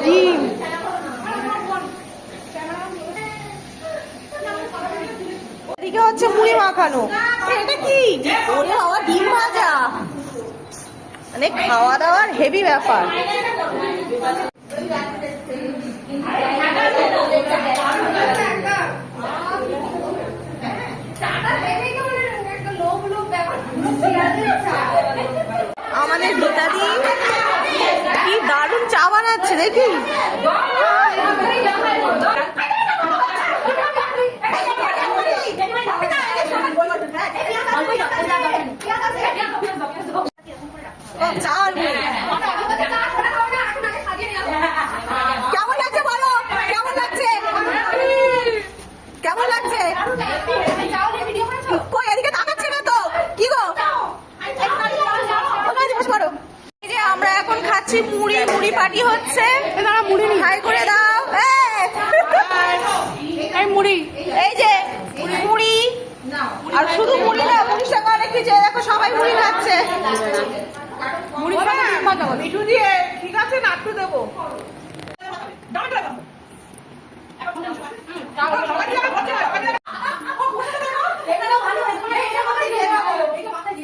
ডিম। এদিকে হচ্ছে মুড়ি মাখানো। এটা কি? ওরে বাবা, ডিম ভাজা। মানে খাওয়া দাওয়ার হেভি ব্যাপার। আমাদের গীতাদি কি দারুণ চা বানাচ্ছে দেখি। কেমন লাগছে বলো, কেমন লাগছে? কেমন লাগছে? কই এদিকে তাকাচ্ছে না তো, কি গো? এই যে আমরা এখন খাচ্ছি মুড়ি, মুড়ি পার্টি হচ্ছে। মুড়ি হাই করে দাও। এই মুড়ি, এই যে মুড়ি। আর শুধু মুড়ি না, মুড়ির সঙ্গে অনেক কিছু। দেখো সবাই মুড়ি খাচ্ছে। মুড়ি মিঠু দিয়ে, ঠিক আছে না? একটু দেবো।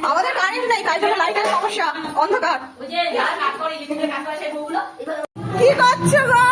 আমাদের কারেন্ট নাই, তাই জন্য লাইটের সমস্যা, অন্ধকার। কি করছো গো?